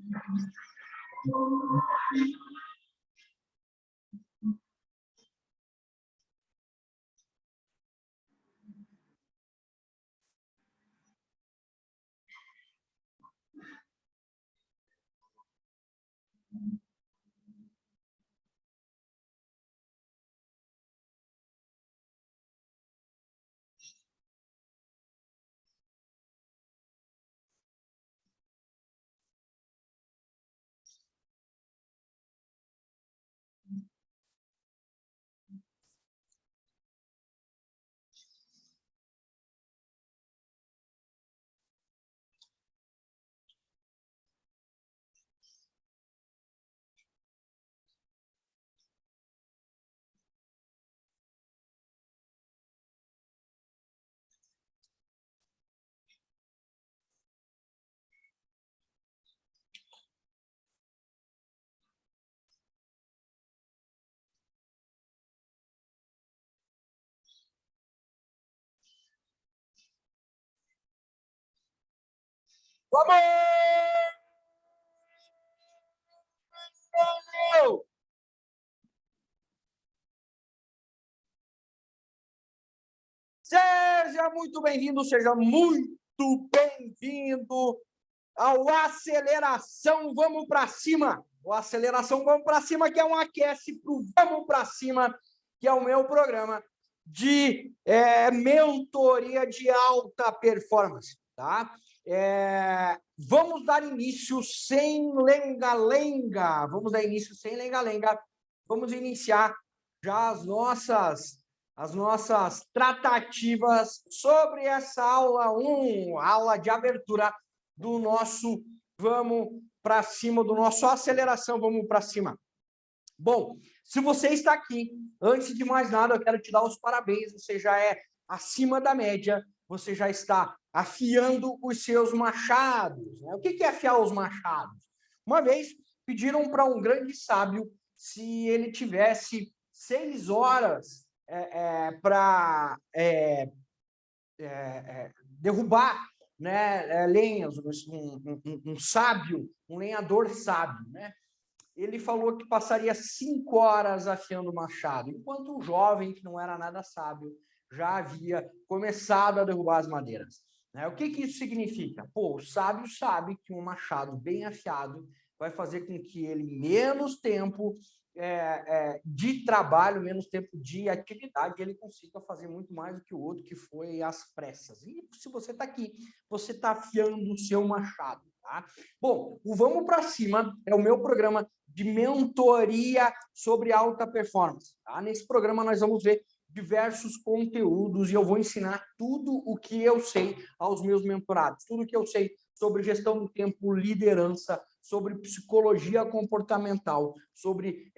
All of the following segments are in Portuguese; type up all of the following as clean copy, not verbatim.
Vamos! Seja muito bem-vindo, seja muito bem-vindo ao Aceleração Vamos para Cima. O Aceleração Vamos para Cima, que é um aquece para o Vamos para Cima, que é o meu programa de mentoria de alta performance, tá? Vamos dar início sem lenga-lenga. Vamos iniciar já as nossas tratativas sobre essa aula 1, aula de abertura do nosso Vamos para Cima, do nosso Aceleração Vamos para Cima. Bom, se você está aqui, antes de mais nada, eu quero te dar os parabéns, você já é acima da média, você já está afiando os seus machados, né? O que é afiar os machados? Uma vez pediram para um grande sábio se ele tivesse 6 horas para derrubar, né, lenhas, um sábio, um lenhador sábio, né? Ele falou que passaria 5 horas afiando o machado, enquanto o jovem, que não era nada sábio, já havia começado a derrubar as madeiras, né? O que isso significa? Pô, o sábio sabe que um machado bem afiado vai fazer com que ele menos tempo de trabalho, menos tempo de atividade, ele consiga fazer muito mais do que o outro, que foi às pressas. E se você está aqui, você está afiando o seu machado, tá? Bom, o Vamos para Cima é o meu programa de mentoria sobre alta performance, tá? Nesse programa nós vamos ver diversos conteúdos e eu vou ensinar tudo o que eu sei aos meus mentorados, tudo o que eu sei sobre gestão do tempo, liderança, sobre psicologia comportamental, sobre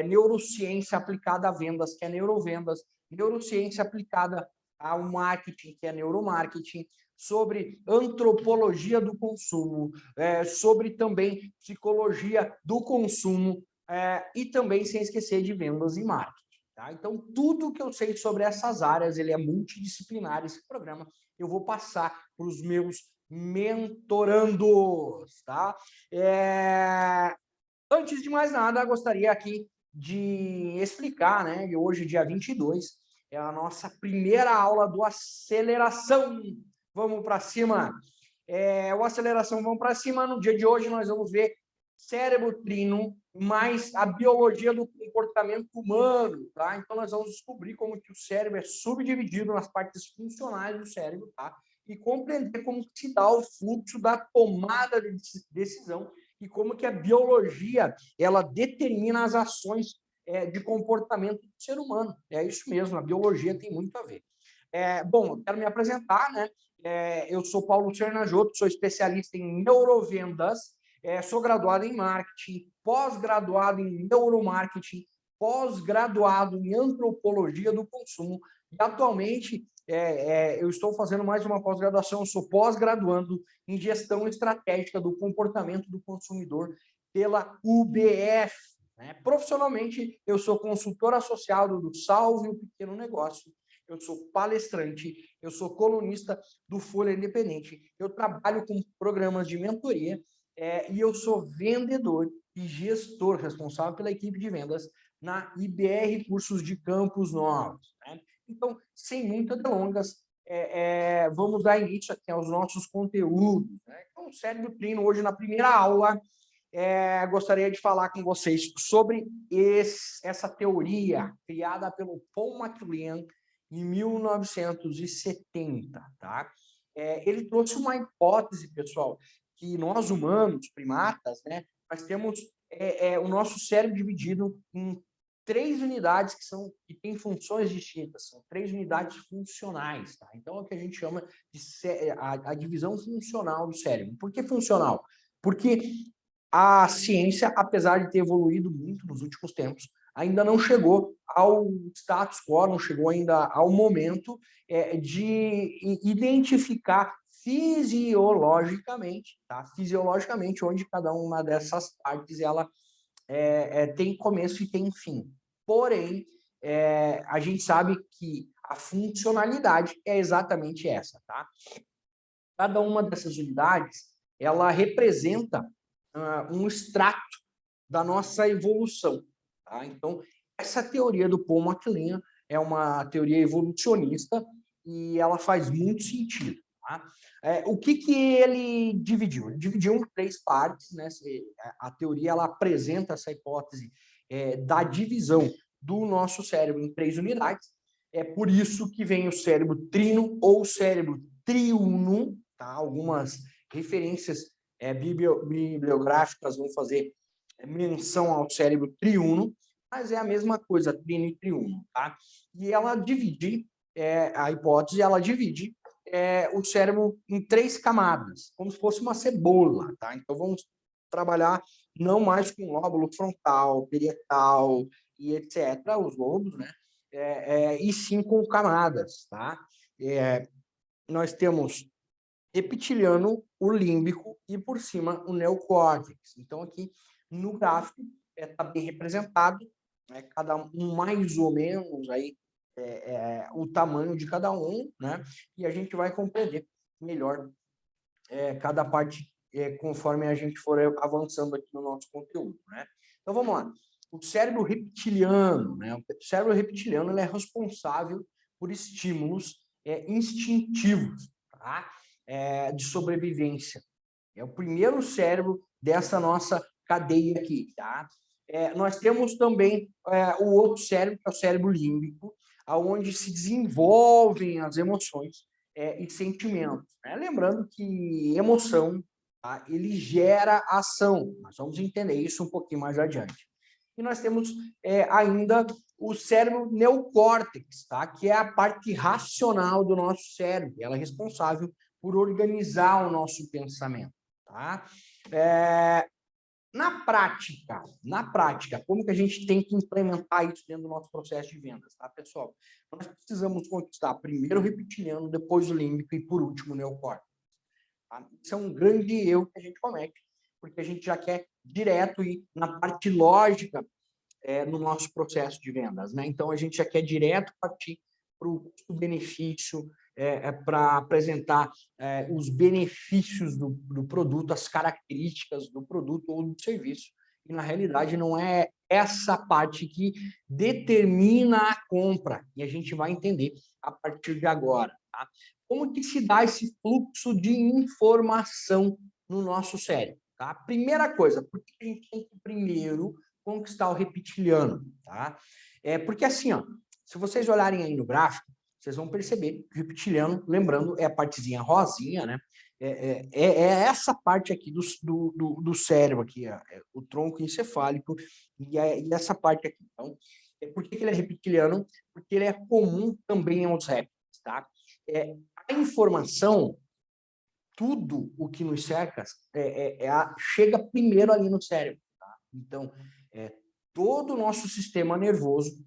neurociência aplicada a vendas, que é neurovendas, neurociência aplicada ao marketing, que é neuromarketing, sobre antropologia do consumo, sobre também psicologia do consumo e também, sem esquecer, de vendas e marketing. Tá? Então, tudo que eu sei sobre essas áreas, ele é multidisciplinar, esse programa, eu vou passar para os meus mentorandos, tá? Antes de mais nada, gostaria aqui de explicar, né? E hoje, dia 22, é a nossa primeira aula do Aceleração Vamos para Cima. O Aceleração Vamos para Cima, no dia de hoje, nós vamos ver cérebro trino mais a biologia do comportamento humano, tá? Então, nós vamos descobrir como que o cérebro é subdividido nas partes funcionais do cérebro, tá? E compreender como se dá o fluxo da tomada de decisão e como que a biologia ela determina as ações de comportamento do ser humano. É isso mesmo, a biologia tem muito a ver. Bom, eu quero me apresentar, né? Eu sou Paulo Sernajoto, sou especialista em neurovendas, sou graduado em marketing, pós-graduado em neuromarketing, pós-graduado em antropologia do consumo e atualmente eu estou fazendo mais uma pós-graduação, sou pós-graduando em gestão estratégica do comportamento do consumidor pela UBF. Né? Profissionalmente, eu sou consultor associado do Salve o Pequeno Negócio, eu sou palestrante, eu sou colunista do Folha Independente, eu trabalho com programas de mentoria e eu sou vendedor e gestor responsável pela equipe de vendas na IBR Cursos de Campos Novos, né? Então, sem muitas delongas, vamos dar início aqui aos nossos conteúdos, né? Então, o Cérebro Trino, hoje na primeira aula, gostaria de falar com vocês sobre essa teoria criada pelo Paul MacLean em 1970, tá? Ele trouxe uma hipótese, pessoal, que nós humanos, primatas, né, nós temos o nosso cérebro dividido em 3 unidades que têm funções distintas, são 3 unidades funcionais, tá? Então, é o que a gente chama de a divisão funcional do cérebro. Por que funcional? Porque a ciência, apesar de ter evoluído muito nos últimos tempos, ainda não chegou ao status quo, não chegou ainda ao momento de identificar fisiologicamente, tá? Fisiologicamente, onde cada uma dessas partes ela tem começo e tem fim. Porém, a gente sabe que a funcionalidade é exatamente essa, tá? Cada uma dessas unidades, ela representa um extrato da nossa evolução, tá? Então, essa teoria do Paul MacLean é uma teoria evolucionista e ela faz muito sentido, tá? O que ele dividiu? Ele dividiu em 3 partes, né? A teoria ela apresenta essa hipótese da divisão do nosso cérebro em 3 unidades. É por isso que vem o cérebro trino ou cérebro triuno, tá? Algumas referências bibliográficas vão fazer menção ao cérebro triuno, mas é a mesma coisa, trino e triuno, tá? E ela divide, a hipótese, ela divide o cérebro em 3 camadas, como se fosse uma cebola, tá? Então, vamos trabalhar não mais com lóbulo frontal, parietal e etc., os lobos, né? E sim com camadas, tá? Nós temos reptiliano, o límbico e por cima o neocórtex. Então, aqui no gráfico está bem representado, né, cada um mais ou menos aí o tamanho de cada um, né? E a gente vai compreender melhor cada parte conforme a gente for avançando aqui no nosso conteúdo, né? Então, vamos lá. O cérebro reptiliano, né? O cérebro reptiliano ele é responsável por estímulos instintivos, tá? De sobrevivência. É o primeiro cérebro dessa nossa cadeia aqui, tá? Nós temos também o outro cérebro, que é o cérebro límbico, aonde se desenvolvem as emoções e sentimentos, né? Lembrando que emoção, tá? Ele gera ação. Nós vamos entender isso um pouquinho mais adiante. E nós temos ainda o cérebro neocórtex, tá? Que é a parte racional do nosso cérebro. Ela é responsável por organizar o nosso pensamento, tá? Na prática, como que a gente tem que implementar isso dentro do nosso processo de vendas, tá, pessoal? Nós precisamos conquistar primeiro o reptiliano, depois o límbico e, por último, o neocórtex. Tá? Isso é um grande erro que a gente comete, porque a gente já quer direto ir na parte lógica no nosso processo de vendas, né? Então, a gente já quer direto partir para o custo-benefício, para apresentar os benefícios do produto, as características do produto ou do serviço. E, na realidade, não é essa parte que determina a compra. E a gente vai entender a partir de agora, tá? Como que se dá esse fluxo de informação no nosso cérebro, tá? Primeira coisa, por que a gente tem que primeiro conquistar o reptiliano, tá? Porque assim, ó, se vocês olharem aí no gráfico, vocês vão perceber que o reptiliano, lembrando, é a partezinha rosinha, né? Essa parte aqui do cérebro aqui, o tronco encefálico e essa parte aqui. Então, por que ele é reptiliano? Porque ele é comum também aos répteis, tá? A informação, tudo o que nos cerca, chega primeiro ali no cérebro, tá? Então, todo o nosso sistema nervoso,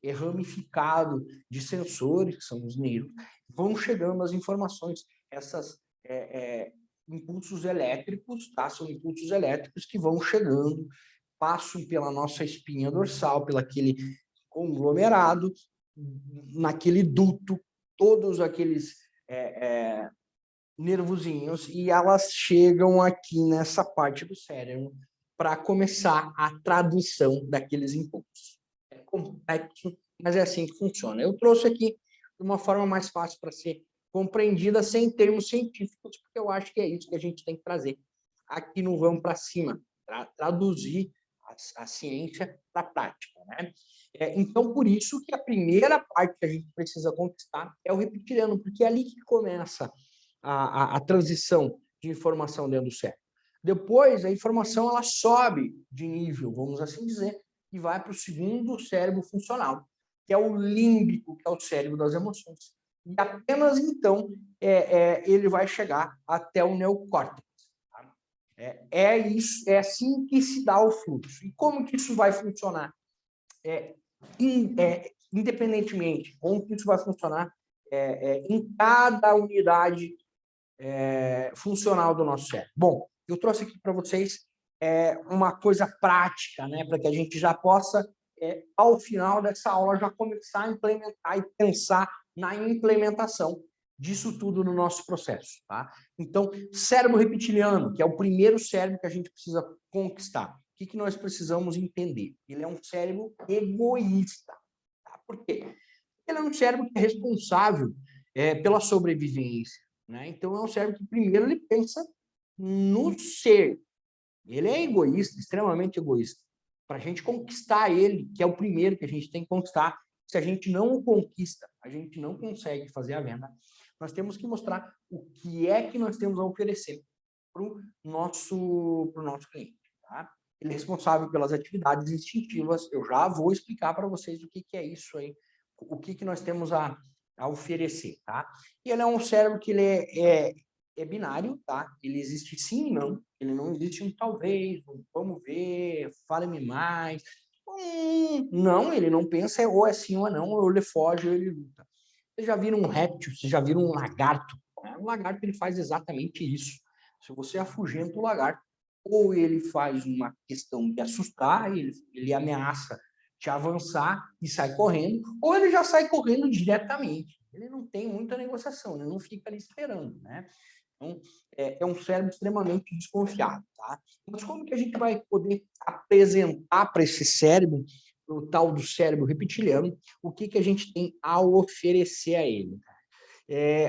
é ramificado de sensores, que são os nervos, vão chegando as informações, essas impulsos elétricos, tá? São impulsos elétricos que vão chegando, passam pela nossa espinha dorsal, pelo aquele conglomerado, naquele duto, todos aqueles nervosinhos e elas chegam aqui nessa parte do cérebro para começar a tradução daqueles impulsos. É complexo, mas é assim que funciona. Eu trouxe aqui de uma forma mais fácil para ser compreendida sem termos científicos, porque eu acho que é isso que a gente tem que trazer aqui no Vamos para Cima, para traduzir a ciência para a prática, né? Então, por isso que a primeira parte que a gente precisa conquistar é o reptiliano, porque é ali que começa a transição de informação dentro do cérebro. Depois, a informação ela sobe de nível, vamos assim dizer, e vai para o segundo cérebro funcional, que é o límbico, que é o cérebro das emoções. E apenas então ele vai chegar até o neocórtex. Tá? Isso, é assim que se dá o fluxo. E como que isso vai funcionar? Independentemente, como que isso vai funcionar em cada unidade funcional do nosso cérebro. Bom, eu trouxe aqui para vocês uma coisa prática, né, para que a gente já possa, ao final dessa aula, já começar a implementar e pensar na implementação disso tudo no nosso processo. Tá? Então, cérebro reptiliano, que é o primeiro cérebro que a gente precisa conquistar. O que nós precisamos entender? Ele é um cérebro egoísta. Tá? Por quê? Ele é um cérebro que é responsável pela sobrevivência. Né? Então, é um cérebro que, primeiro, ele pensa no ser. Ele é egoísta, extremamente egoísta. Para a gente conquistar ele, que é o primeiro que a gente tem que conquistar, se a gente não o conquista, a gente não consegue fazer a venda. Nós temos que mostrar o que é que nós temos a oferecer para o nosso cliente. Tá? Ele é responsável pelas atividades instintivas. Eu já vou explicar para vocês o que é isso aí, o que nós temos a oferecer. Tá? E ele é um cérebro que ele é binário, tá? Ele existe sim e não. Ele não existe um talvez, um vamos ver, fale-me mais. Não, ele não pensa ou é sim ou é não, ou ele foge ou ele luta. Vocês já viram um réptil? Vocês já viram um lagarto? O lagarto ele faz exatamente isso. Se você afugenta o lagarto, ou ele faz uma questão de assustar, ele ameaça te avançar e sai correndo, ou ele já sai correndo diretamente. Ele não tem muita negociação, ele não fica ali esperando, né? Então, é um cérebro extremamente desconfiado, tá? Mas como que a gente vai poder apresentar para esse cérebro, o tal do cérebro reptiliano, o que a gente tem a oferecer a ele?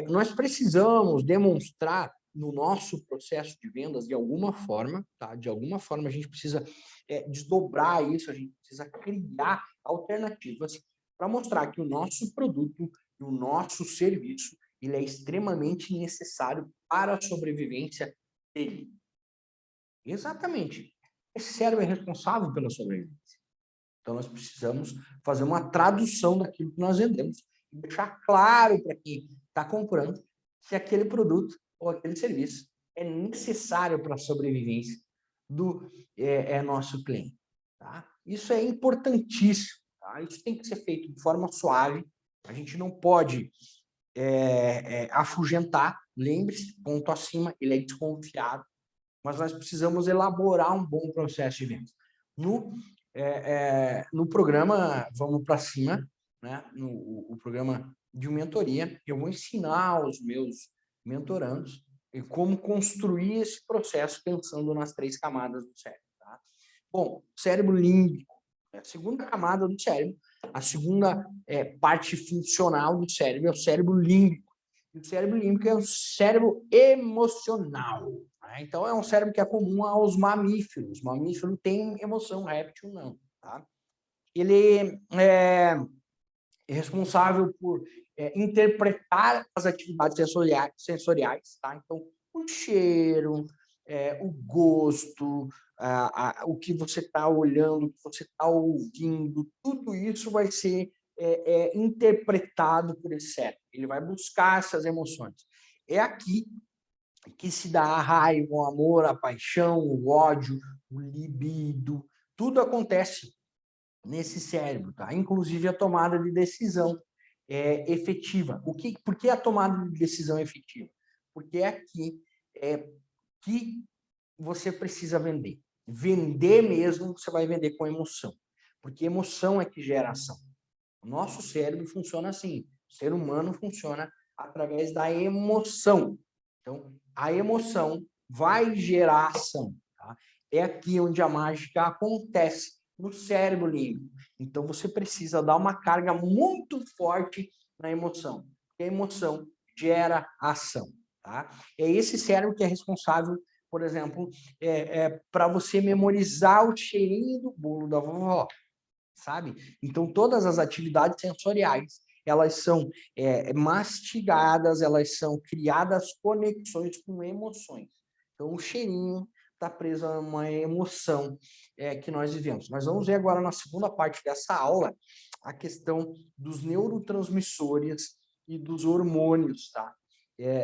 Nós precisamos demonstrar no nosso processo de vendas de alguma forma, tá? De alguma forma a gente precisa desdobrar isso, a gente precisa criar alternativas para mostrar que o nosso produto, o nosso serviço, ele é extremamente necessário para a sobrevivência dele. Exatamente. Esse cérebro é responsável pela sobrevivência. Então, nós precisamos fazer uma tradução daquilo que nós vendemos e deixar claro para quem está comprando que aquele produto ou aquele serviço é necessário para a sobrevivência do nosso cliente. Tá? Isso é importantíssimo. Tá? Isso tem que ser feito de forma suave. A gente não pode afugentar. Lembre-se, ponto acima, ele é desconfiado. Mas nós precisamos elaborar um bom processo de venda. No programa Vamos para Cima, né? O programa de mentoria, eu vou ensinar os meus mentorandos como construir esse processo pensando nas 3 camadas do cérebro. Tá? Bom, cérebro límbico, a segunda camada do cérebro, a segunda parte funcional do cérebro é o cérebro límbico. E o cérebro límbico é o cérebro emocional. Né? Então, é um cérebro que é comum aos mamíferos. Mamífero tem emoção, réptil não. Tá? Ele é responsável por interpretar as atividades sensoriais. Tá? Então, o cheiro, o gosto, o que você está olhando, o que você está ouvindo, tudo isso vai ser interpretado por esse cérebro. Ele vai buscar essas emoções. É aqui que se dá a raiva, o amor, a paixão, o ódio, o libido, tudo acontece nesse cérebro, tá? Inclusive a tomada de decisão efetiva. Por que a tomada de decisão efetiva? Porque é aqui que você precisa vender. Vender mesmo, você vai vender com emoção. Porque emoção é que gera ação. O nosso cérebro funciona assim. O ser humano funciona através da emoção. Então, a emoção vai gerar ação. Tá? É aqui onde a mágica acontece, no cérebro límbico. Então, você precisa dar uma carga muito forte na emoção. Porque a emoção gera ação. Tá? É esse cérebro que é responsável, por exemplo, para você memorizar o cheirinho do bolo da vovó, sabe? Então, todas as atividades sensoriais, elas são mastigadas, elas são criadas conexões com emoções. Então, o cheirinho está preso a uma emoção que nós vivemos. Nós vamos ver agora na segunda parte dessa aula a questão dos neurotransmissores e dos hormônios, tá?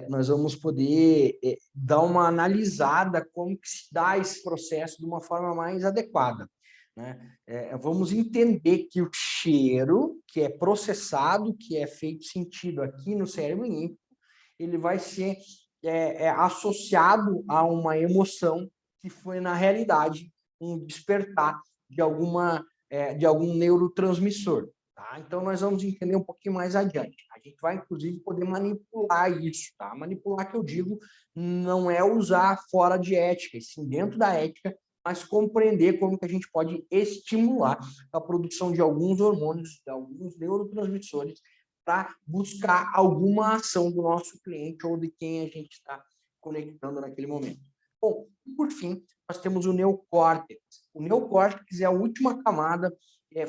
Nós vamos poder dar uma analisada como que se dá esse processo de uma forma mais adequada, né? Vamos entender que o cheiro, que é processado, que é feito sentido aqui no cérebro límbico, ele vai ser associado a uma emoção que foi, na realidade, um despertar de algum neurotransmissor. Tá? Então, nós vamos entender um pouquinho mais adiante. A gente vai, inclusive, poder manipular isso. Tá? Manipular, que eu digo, não é usar fora de ética, e sim dentro da ética, mas compreender como que a gente pode estimular a produção de alguns hormônios, de alguns neurotransmissores, para buscar alguma ação do nosso cliente ou de quem a gente está conectando naquele momento. Bom, e por fim, nós temos o neocórtex. O neocórtex é a última camada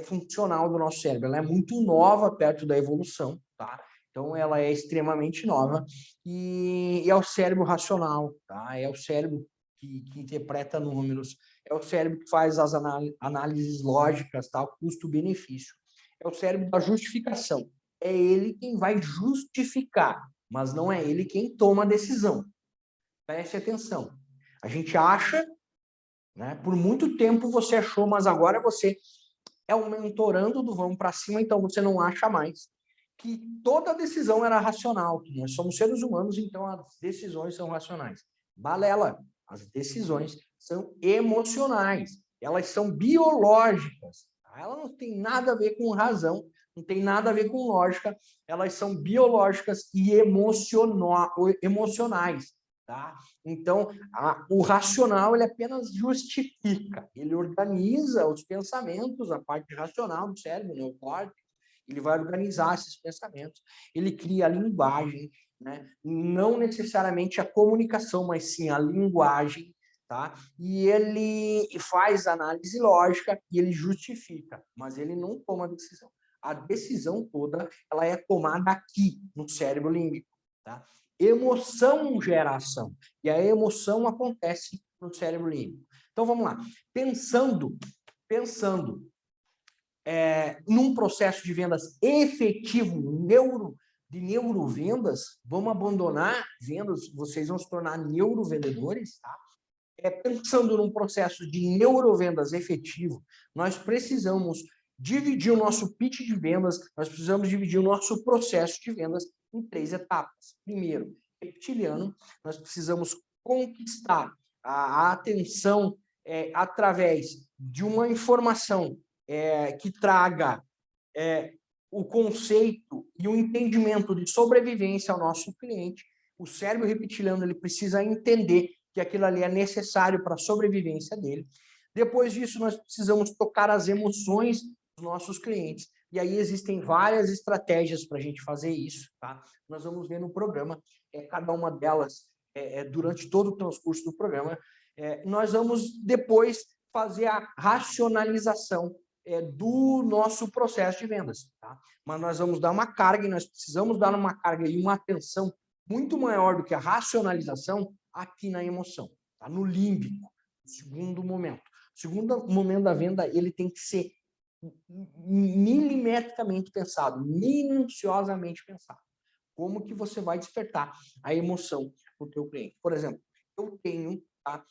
funcional do nosso cérebro. Ela é muito nova perto da evolução, tá? Então, ela é extremamente nova e é o cérebro racional, tá? É o cérebro que interpreta números, é o cérebro que faz as análises lógicas, tá? Custo-benefício. É o cérebro da justificação. É ele quem vai justificar, mas não é ele quem toma a decisão. Preste atenção. A gente acha, né? Por muito tempo você achou, mas agora você é um mentorando do vamos para cima, então você não acha mais que toda decisão era racional, que nós somos seres humanos, então as decisões são racionais. Balela, as decisões são emocionais, elas são biológicas, elas não têm nada a ver com razão, não tem nada a ver com lógica, elas são biológicas e emocionais. Tá? Então, o racional ele apenas justifica, ele organiza os pensamentos, a parte racional do cérebro, né, o córtex, ele vai organizar esses pensamentos, ele cria a linguagem, né? Não necessariamente a comunicação, mas sim a linguagem, tá? E ele faz análise lógica e ele justifica, mas ele não toma decisão. A decisão toda ela é tomada aqui, no cérebro límbico, tá? Emoção gera ação, e a emoção acontece no cérebro límbico. Então, vamos lá. Pensando num processo de vendas efetivo, de neurovendas, vamos abandonar vendas, vocês vão se tornar neurovendedores, tá? Pensando num processo de neurovendas efetivo, nós precisamos dividir o nosso pitch de vendas, nós precisamos dividir o nosso processo de vendas em 3 etapas. Primeiro, reptiliano, nós precisamos conquistar a atenção através de uma informação que traga o conceito e o entendimento de sobrevivência ao nosso cliente. O cérebro reptiliano ele precisa entender que aquilo ali é necessário para a sobrevivência dele. Depois disso, nós precisamos tocar as emoções dos nossos clientes. E aí existem várias estratégias para a gente fazer isso, tá? Nós vamos ver no programa, cada uma delas, durante todo o transcurso do programa. Nós vamos depois fazer a racionalização do nosso processo de vendas, tá? Mas nós vamos dar uma carga, e nós precisamos dar uma carga e uma atenção muito maior do que a racionalização aqui na emoção, tá? No límbico, no segundo momento. O segundo momento da venda, ele tem que ser milimetricamente pensado, minuciosamente pensado. Como que você vai despertar a emoção do teu cliente? Por exemplo, eu tenho, tá,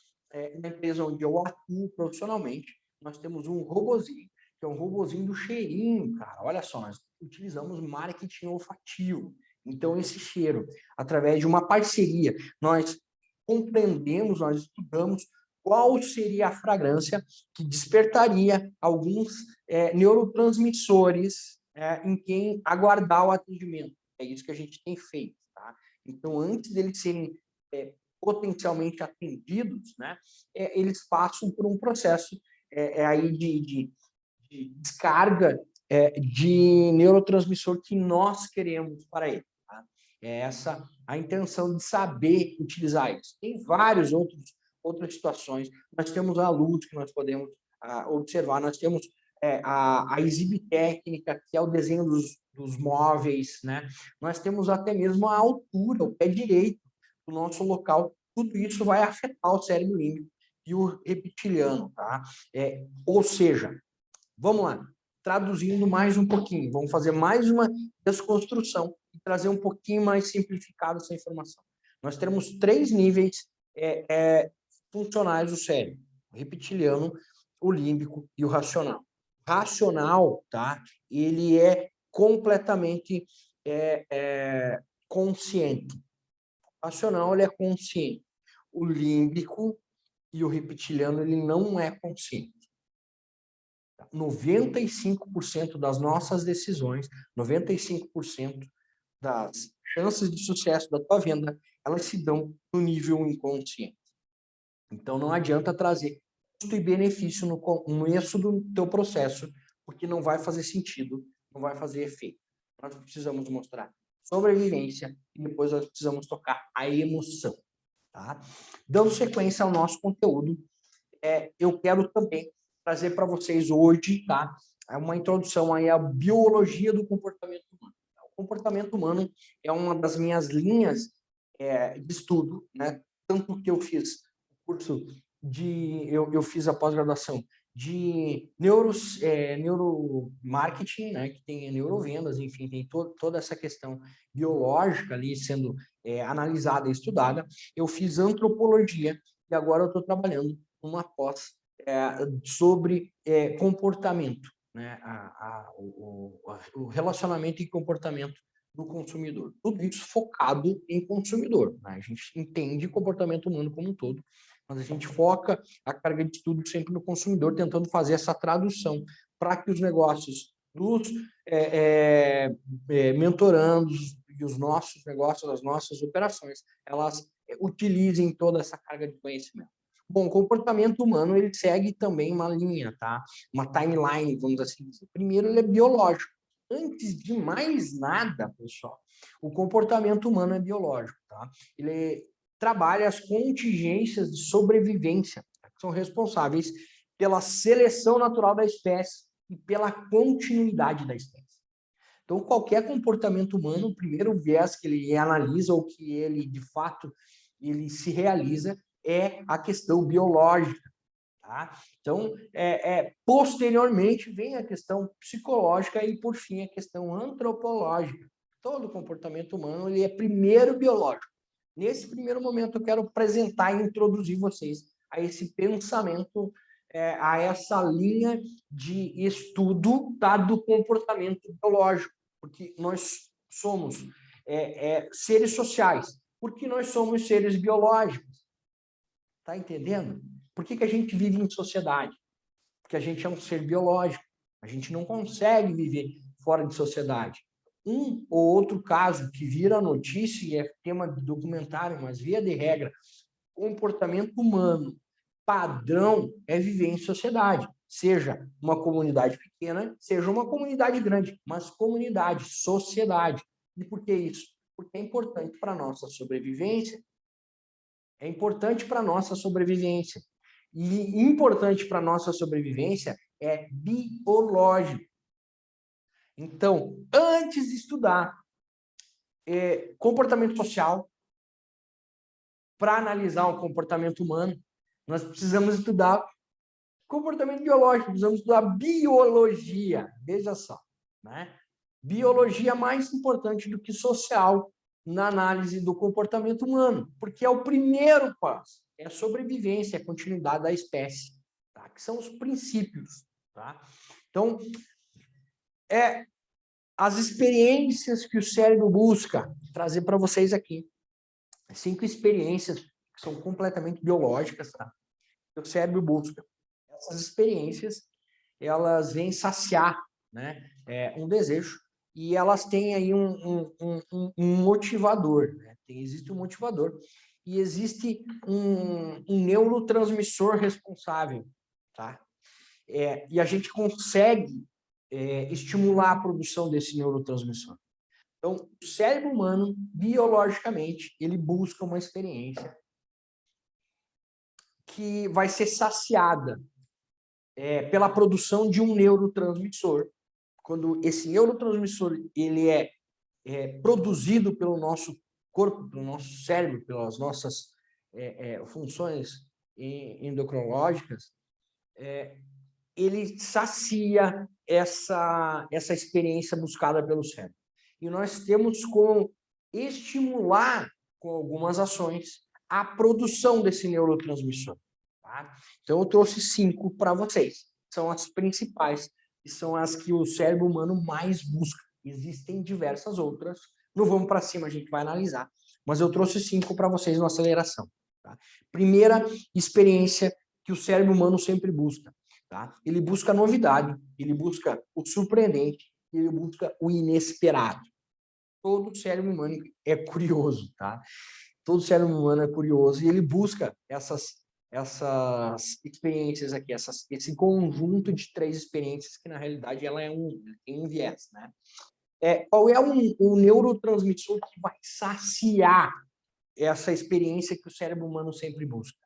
na empresa onde eu atuo profissionalmente, nós temos um robozinho, que é um robozinho do cheirinho, cara. Olha só, nós utilizamos marketing olfativo. Então, esse cheiro, através de uma parceria, nós compreendemos, nós estudamos qual seria a fragrância que despertaria alguns neurotransmissores em quem aguardar o atendimento. É isso que a gente tem feito, tá? Então, antes deles serem potencialmente atendidos, né, eles passam por um processo aí de descarga de neurotransmissor que nós queremos para ele. Tá? É essa a intenção de saber utilizar isso. Tem várias outras situações. Nós temos a luz que nós podemos observar, nós temos a exibitécnica, que é o desenho dos móveis, né? Nós temos até mesmo a altura, o pé direito do nosso local. Tudo isso vai afetar o cérebro límbico e o reptiliano, tá? Ou seja, vamos lá, traduzindo mais um pouquinho, vamos fazer mais uma desconstrução e trazer um pouquinho mais simplificado essa informação. Nós temos 3 níveis funcionais do cérebro: o reptiliano, o límbico e o racional. Racional, tá? Ele é completamente consciente. O racional, ele é consciente. O límbico e o reptiliano, ele não é consciente. 95% das nossas decisões, 95% das chances de sucesso da tua venda, elas se dão no nível inconsciente. Então, não adianta trazer custo e benefício no começo do teu processo, porque não vai fazer sentido, não vai fazer efeito. Nós precisamos mostrar sobrevivência e depois nós precisamos tocar a emoção. Tá? Dando sequência ao nosso conteúdo, eu quero também trazer para vocês hoje, tá? Uma introdução aí à biologia do comportamento humano. O comportamento humano é uma das minhas linhas de estudo, né? Tanto que eu fiz o curso eu fiz a pós-graduação de neuromarketing, né? Que tem neurovendas, enfim, tem toda essa questão biológica ali sendo analisada e estudada. Eu fiz antropologia e agora eu estou trabalhando numa pós sobre comportamento, né? O relacionamento e comportamento do consumidor. Tudo isso focado em consumidor. Né? A gente entende comportamento humano como um todo, mas a gente foca a carga de estudo sempre no consumidor, tentando fazer essa tradução para que os negócios dos mentorandos e os nossos negócios, as nossas operações, elas utilizem toda essa carga de conhecimento. Bom, o comportamento humano, ele segue também uma linha, tá? Uma timeline, vamos assim dizer. Primeiro, ele é biológico. Antes de mais nada, pessoal, o comportamento humano é biológico, tá? Ele trabalha as contingências de sobrevivência, que são responsáveis pela seleção natural da espécie e pela continuidade da espécie. Então, qualquer comportamento humano, o primeiro viés que ele analisa ou que ele, de fato, ele se realiza é a questão biológica. Tá? Então, posteriormente, vem a questão psicológica e, por fim, a questão antropológica. Todo comportamento humano ele é primeiro biológico. Nesse primeiro momento, eu quero apresentar e introduzir vocês a esse pensamento, a essa linha de estudo do comportamento biológico, porque nós somos seres sociais, porque nós somos seres biológicos. Tá entendendo? Por que a gente vive em sociedade? Porque a gente é um ser biológico. A gente não consegue viver fora de sociedade. Um ou outro caso que vira notícia e é tema de documentário, mas via de regra, comportamento humano padrão é viver em sociedade. Seja uma comunidade pequena, seja uma comunidade grande, mas comunidade, sociedade. E por que isso? Porque é importante para a nossa sobrevivência. É importante para a nossa sobrevivência. E importante para a nossa sobrevivência é biológico. Então, antes de estudar comportamento social, para analisar o comportamento humano, nós precisamos estudar comportamento biológico, precisamos estudar biologia. Veja só, né? Biologia é mais importante do que social na análise do comportamento humano, porque é o primeiro passo, é a sobrevivência, a continuidade da espécie, tá? Que são os princípios. Tá? Então, as experiências que o cérebro busca trazer para vocês aqui. 5 experiências que são completamente biológicas, tá? Que o cérebro busca. Essas experiências, elas vêm saciar, né, um desejo, e elas têm aí um motivador, né? Existe um motivador, e existe um neurotransmissor responsável, tá? E a gente consegue estimular a produção desse neurotransmissor. Então, o cérebro humano, biologicamente, ele busca uma experiência que vai ser saciada pela produção de um neurotransmissor. Quando esse neurotransmissor ele é produzido pelo nosso corpo, pelo nosso cérebro, pelas nossas funções endocrinológicas, ele sacia essa experiência buscada pelo cérebro. E nós temos como estimular, com algumas ações, a produção desse neurotransmissor. Tá? Então, eu trouxe 5 para vocês. São as principais, e são as que o cérebro humano mais busca. Existem diversas outras. Não vamos para cima, a gente vai analisar. Mas eu trouxe 5 para vocês na aceleração. Tá? Primeira experiência que o cérebro humano sempre busca. Tá? Ele busca a novidade, ele busca o surpreendente, ele busca o inesperado. Todo cérebro humano é curioso, tá? Todo cérebro humano é curioso e ele busca essas experiências aqui, esse conjunto de 3 experiências que, na realidade, ela tem um viés, né? Qual é o neurotransmissor que vai saciar essa experiência que o cérebro humano sempre busca?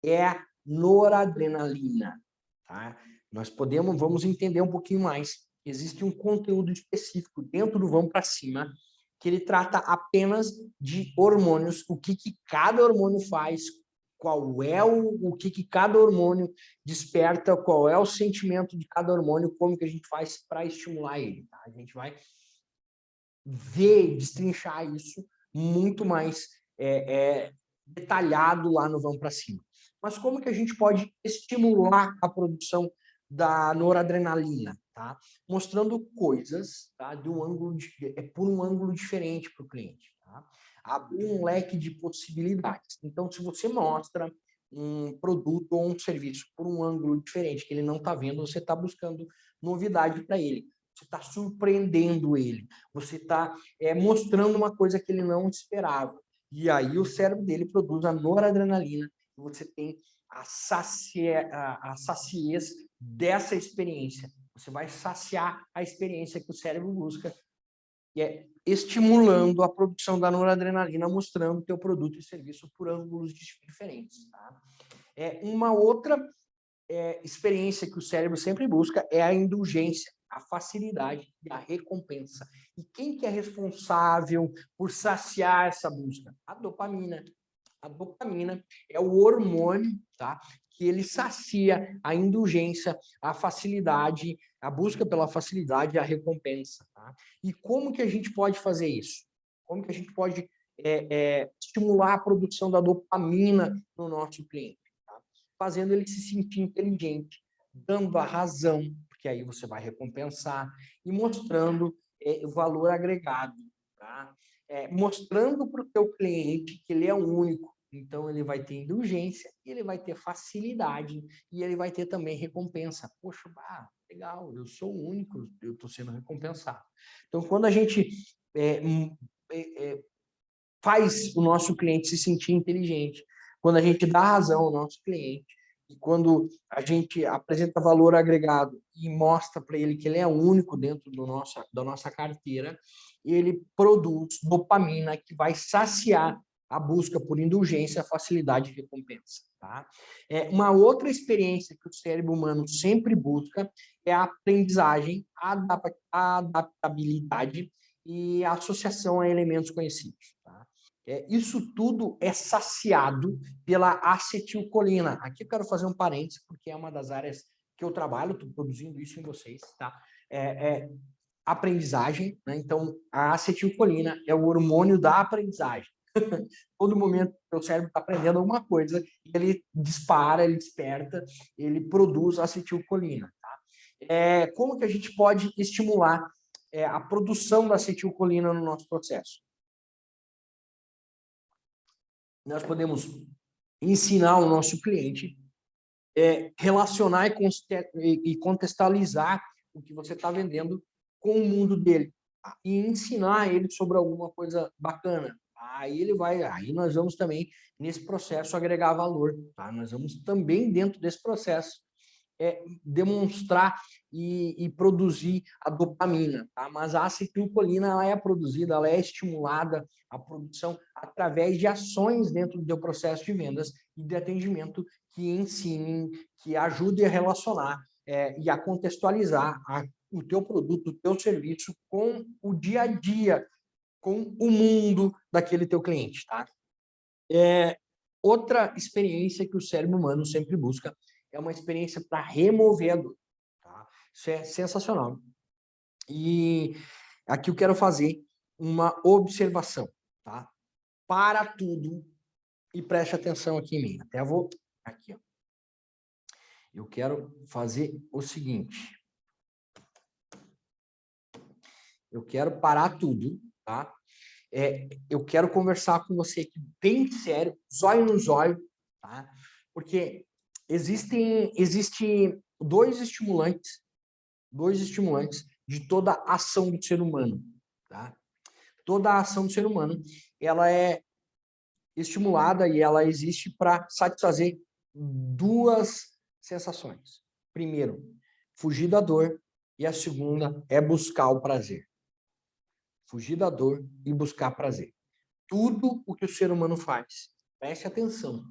É a noradrenalina, tá? Vamos entender um pouquinho mais. Existe um conteúdo específico dentro do Vamos para Cima que ele trata apenas de hormônios, o que cada hormônio faz, qual é o que cada hormônio desperta, qual é o sentimento de cada hormônio, como que a gente faz para estimular ele. Tá? A gente vai ver, destrinchar isso muito mais detalhado lá no Vamos para Cima. Mas como que a gente pode estimular a produção da noradrenalina? Tá? Mostrando coisas, tá? Por um ângulo diferente para o cliente. Tá? Abrir um leque de possibilidades. Então, se você mostra um produto ou um serviço por um ângulo diferente que ele não está vendo, você está buscando novidade para ele. Você está surpreendendo ele. Você está mostrando uma coisa que ele não esperava. E aí o cérebro dele produz a noradrenalina. E você tem a saciez dessa experiência. Você vai saciar a experiência que o cérebro busca, que estimulando a produção da noradrenalina, mostrando o teu produto e serviço por ângulos diferentes. Tá? Uma outra experiência que o cérebro sempre busca é a indulgência, a facilidade e a recompensa. E quem que é responsável por saciar essa busca? A dopamina. A dopamina é o hormônio, tá? Que ele sacia a indulgência, a facilidade, a busca pela facilidade e a recompensa. Tá? E como que a gente pode fazer isso? Como que a gente pode estimular a produção da dopamina no nosso cliente? Tá? Fazendo ele se sentir inteligente, dando a razão, porque aí você vai recompensar, e mostrando o valor agregado. Tá? Mostrando para o teu cliente que ele é único. Então, ele vai ter indulgência, ele vai ter facilidade e ele vai ter também recompensa. Poxa, legal, eu sou o único, eu estou sendo recompensado. Então, quando a gente faz o nosso cliente se sentir inteligente, quando a gente dá razão ao nosso cliente, e quando a gente apresenta valor agregado e mostra para ele que ele é único dentro da nossa carteira, ele produz dopamina que vai saciar a busca por indulgência, facilidade e recompensa. Tá? Uma outra experiência que o cérebro humano sempre busca é a aprendizagem, a adaptabilidade e a associação a elementos conhecidos. Tá? Isso tudo é saciado pela acetilcolina. Aqui eu quero fazer um parênteses, porque é uma das áreas que eu trabalho, estou produzindo isso em vocês. Tá? Aprendizagem, né? Então, a acetilcolina é o hormônio da aprendizagem. Todo momento que o cérebro está aprendendo alguma coisa, ele dispara, ele desperta, ele produz acetilcolina. Tá? Como que a gente pode estimular a produção da acetilcolina no nosso processo? Nós podemos ensinar o nosso cliente, relacionar e contextualizar o que você está vendendo com o mundo dele, tá? E ensinar ele sobre alguma coisa bacana. Tá? aí nós vamos também, nesse processo, agregar valor, tá? Nós vamos também, dentro desse processo, demonstrar e produzir a dopamina, tá? Mas a acetilcolina, ela é produzida, ela é estimulada a produção através de ações dentro do teu processo de vendas e de atendimento que ensinem, que ajudem a relacionar e a contextualizar o teu produto, o teu serviço com o dia a dia, com o mundo daquele teu cliente, tá? Outra experiência que o cérebro humano sempre busca é uma experiência para remover a dor, tá? Isso é sensacional. E aqui eu quero fazer uma observação, tá? Para tudo e preste atenção aqui em mim. Até vou aqui, ó. Eu quero fazer o seguinte. Eu quero parar tudo, tá? Eu quero conversar com você aqui bem sério, zóio no zóio, tá? Porque existem dois estimulantes de toda a ação do ser humano, tá? Toda a ação do ser humano, ela é estimulada e ela existe para satisfazer duas sensações. Primeiro, fugir da dor, e a segunda é buscar o prazer. Fugir da dor e buscar prazer. Tudo o que o ser humano faz, preste atenção,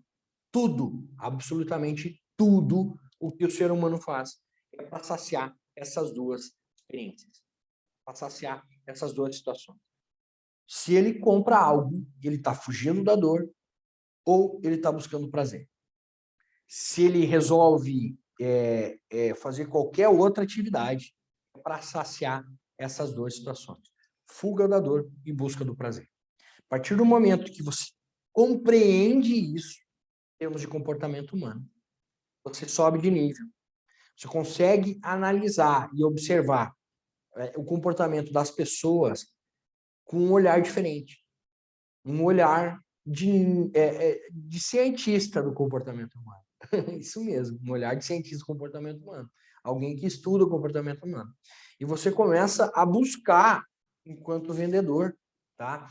tudo, absolutamente tudo o que o ser humano faz é para saciar essas duas experiências, para saciar essas duas situações. Se ele compra algo, ele está fugindo da dor ou ele está buscando prazer. Se ele resolve fazer qualquer outra atividade, é para saciar essas duas situações. Fuga da dor e busca do prazer. A partir do momento que você compreende isso, em termos de comportamento humano, você sobe de nível. Você consegue analisar e observar o comportamento das pessoas com um olhar diferente. Um olhar de cientista do comportamento humano. Isso mesmo, um olhar de cientista do comportamento humano. Alguém que estuda o comportamento humano. E você começa a buscar, enquanto vendedor, tá?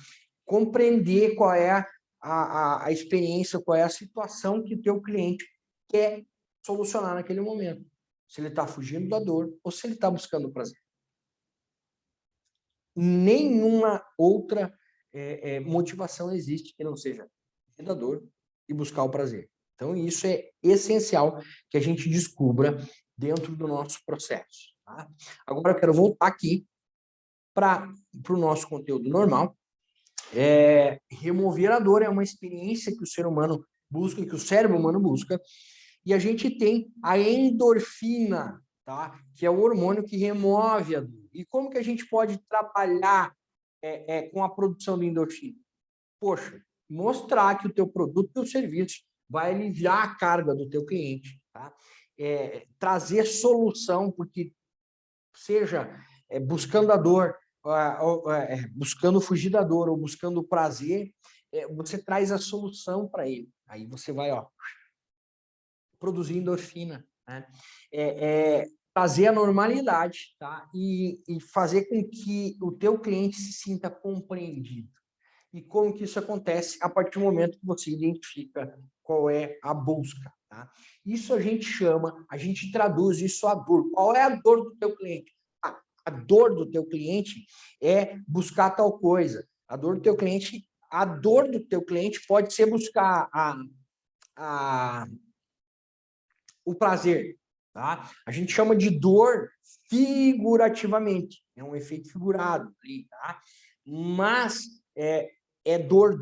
Compreender qual é a experiência, qual é a situação que o teu cliente quer solucionar naquele momento. Se ele está fugindo da dor ou se ele está buscando o prazer. Nenhuma outra motivação existe que não seja fugir da dor e buscar o prazer. Então, isso é essencial que a gente descubra dentro do nosso processo. Tá? Agora, eu quero voltar aqui para o nosso conteúdo normal. Remover a dor é uma experiência que o ser humano busca, que o cérebro humano busca, e a gente tem a endorfina, tá? Que é o hormônio que remove a dor. E como que a gente pode trabalhar com a produção de endorfina? Poxa, mostrar que o teu produto, o teu serviço vai aliviar a carga do teu cliente, tá? Trazer solução, porque seja buscando a dor, buscando fugir da dor ou buscando o prazer, você traz a solução para ele. Aí você vai, produzir endorfina, né? Trazer a normalidade, tá? E fazer com que o teu cliente se sinta compreendido. E como que isso acontece? A partir do momento que você identifica qual é a busca, tá? Isso a gente traduz isso a dor. Qual é a dor do teu cliente? A dor do teu cliente é buscar tal coisa. A dor do teu cliente pode ser buscar o prazer, tá? A gente chama de dor figurativamente, é um efeito figurado, tá? Mas é dor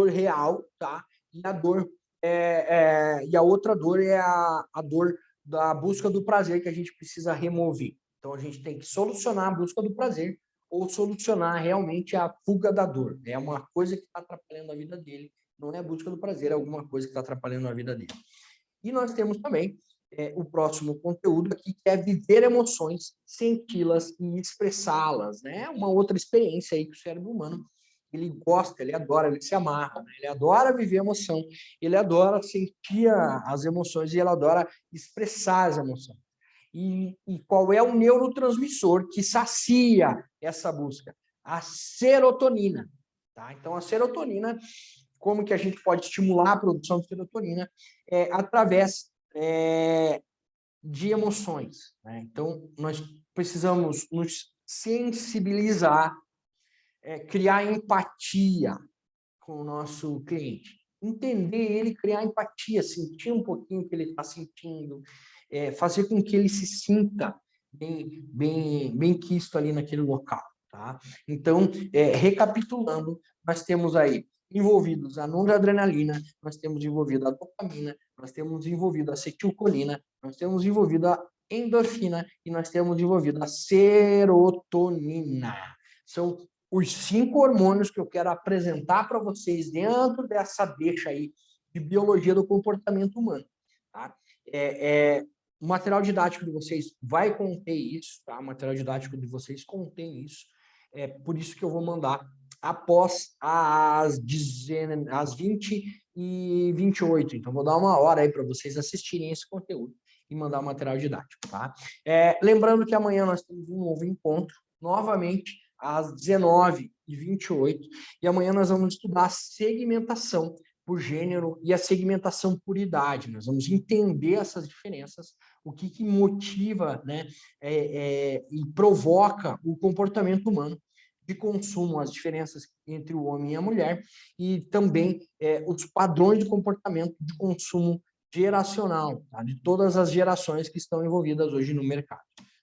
real, tá? E a dor e a outra dor é a dor da busca do prazer que a gente precisa remover. Então a gente tem que solucionar a busca do prazer ou solucionar realmente a fuga da dor. É uma coisa que está atrapalhando a vida dele, não é a busca do prazer, é alguma coisa que está atrapalhando a vida dele. E nós temos também o próximo conteúdo aqui, que é viver emoções, senti-las e expressá-las, né? Uma outra experiência aí que o cérebro humano, ele gosta, ele adora, ele se amarra, né? Ele adora viver emoção, ele adora sentir as emoções e ele adora expressar as emoções. E qual é o neurotransmissor que sacia essa busca? A serotonina. tá? Então, a serotonina, como que a gente pode estimular a produção de serotonina? Através de emoções, né? Então, nós precisamos nos sensibilizar, criar empatia com o nosso cliente. Entender ele, criar empatia, sentir um pouquinho o que ele está sentindo, fazer com que ele se sinta bem quisto ali naquele local, tá? Então, recapitulando, nós temos aí envolvidos a noradrenalina, nós temos envolvido a dopamina, nós temos envolvido a acetilcolina, nós temos envolvido a endorfina e nós temos envolvido a serotonina. São os 5 hormônios que eu quero apresentar para vocês dentro dessa deixa aí de biologia do comportamento humano, tá? O material didático de vocês vai conter isso, tá? O material didático de vocês contém isso. Por isso que eu vou mandar após às 20h28. Então, vou dar uma hora aí para vocês assistirem esse conteúdo e mandar o material didático, tá? Lembrando que amanhã nós temos um novo encontro, novamente, às 19h28, e amanhã nós vamos estudar a segmentação por gênero e a segmentação por idade. Nós vamos entender essas diferenças, o que motiva, né, e provoca o comportamento humano de consumo, as diferenças entre o homem e a mulher, e também os padrões de comportamento de consumo geracional, tá? De todas as gerações que estão envolvidas hoje no mercado.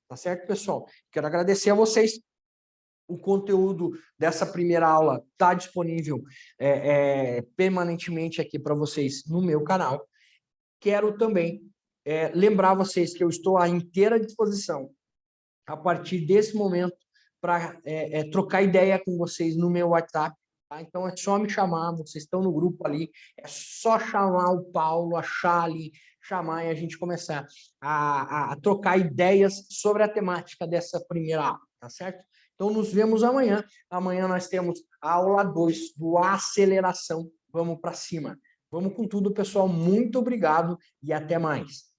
Tá certo, pessoal? Quero agradecer a vocês. O conteúdo dessa primeira aula está disponível permanentemente aqui para vocês no meu canal. Quero também lembrar vocês que eu estou à inteira disposição, a partir desse momento, para trocar ideia com vocês no meu WhatsApp. Tá? Então, é só me chamar, vocês estão no grupo ali, é só chamar o Paulo, achar ali, chamar e a gente começar a trocar ideias sobre a temática dessa primeira aula, tá certo? Então, nos vemos amanhã. Amanhã nós temos a aula 2 do aceleração. Vamos para cima. Vamos com tudo, pessoal. Muito obrigado e até mais.